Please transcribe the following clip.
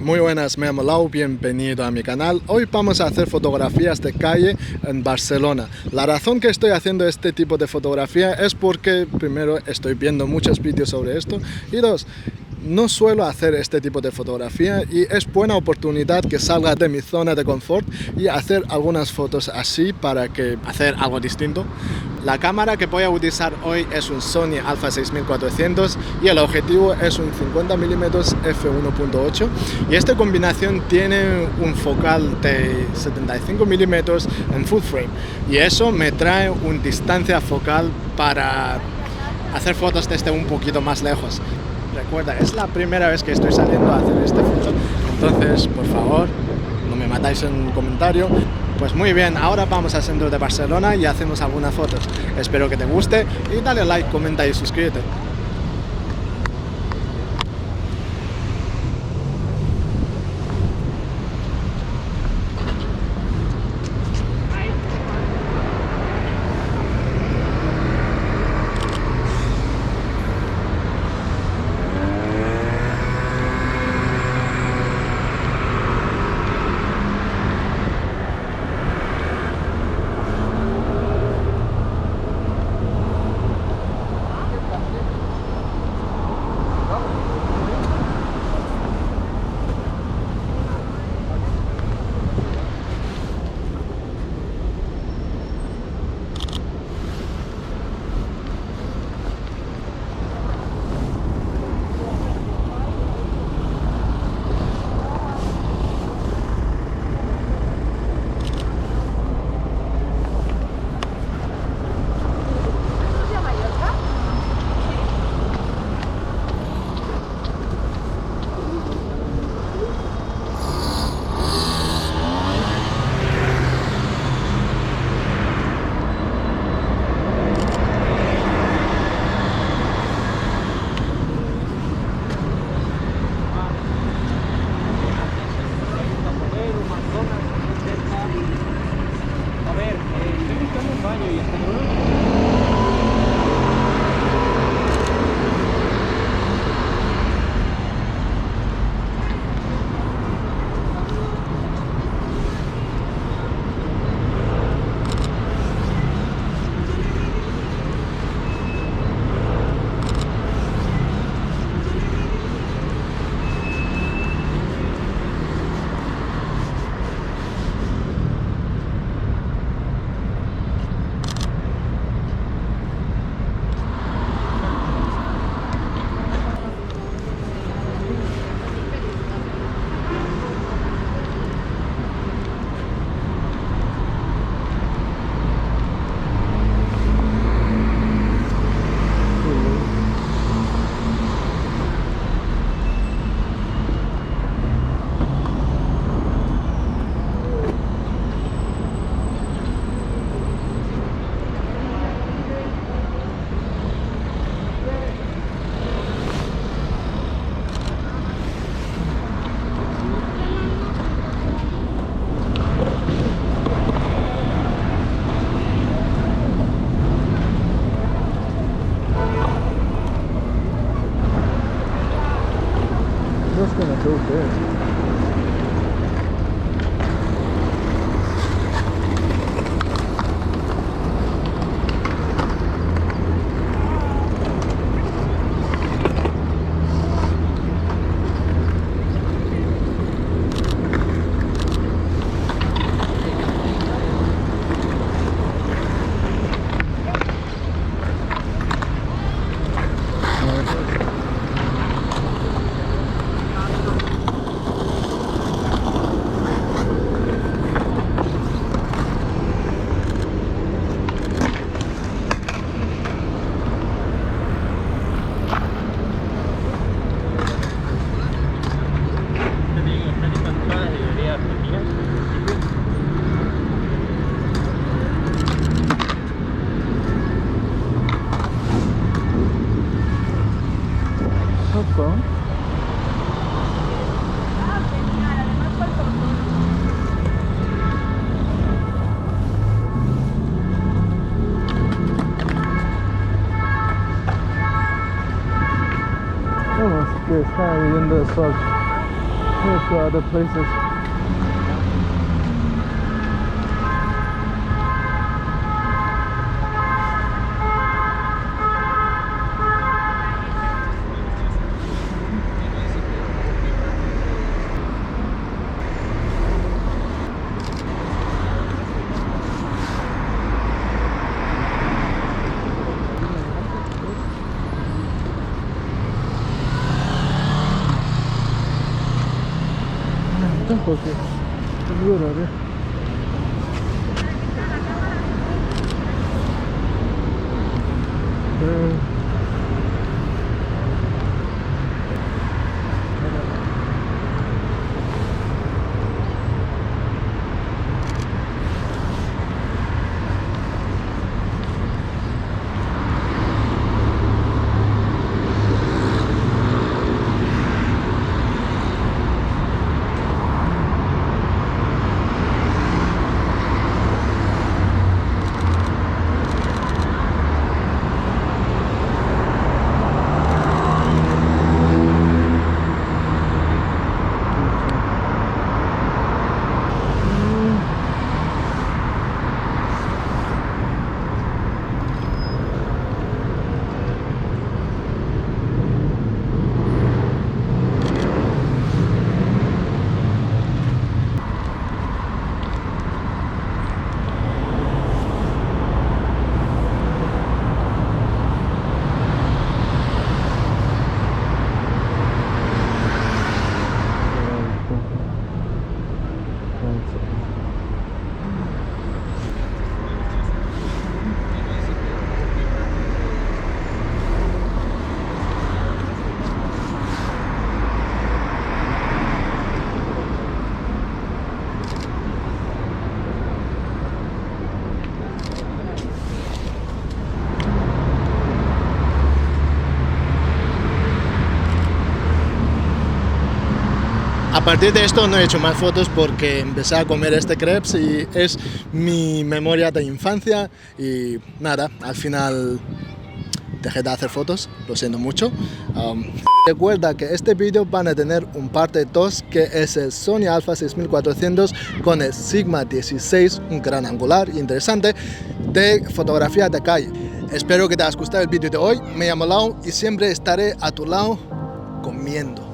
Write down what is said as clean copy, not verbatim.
Muy buenas, me llamo Lau, bienvenido a mi canal. Hoy vamos a hacer fotografías de calle en Barcelona. La razón que estoy haciendo este tipo de fotografía es porque, primero, estoy viendo muchos vídeos sobre esto y dos, no suelo hacer este tipo de fotografía y es buena oportunidad que salga de mi zona de confort y hacer algunas fotos así para que hacer algo distinto. La cámara que voy a utilizar hoy es un Sony Alpha 6400 y el objetivo es un 50mm f1.8 y esta combinación tiene un focal de 75mm en full frame y eso me trae una distancia focal para hacer fotos desde un poquito más lejos. Recuerda, es la primera vez que estoy saliendo a hacer esta foto, entonces por favor no me matáis en un comentario. Pues muy bien, ahora vamos al centro de Barcelona y hacemos algunas fotos. Espero que te guste y dale like, comenta y suscríbete. Just gonna go there. que está viviendo el sol. Let's go other places. Tampoco. Seguro, a ver. A partir de esto no he hecho más fotos porque empecé a comer este crepes y es mi memoria de infancia y nada, al final dejé de hacer fotos, lo siento mucho. Recuerda que este vídeo van a tener un parte 2 que es el Sony Alpha 6400 con el Sigma 16, un gran angular interesante de fotografía de calle. Espero que te haya gustado el vídeo de hoy, me llamo Lau y siempre estaré a tu lado comiendo.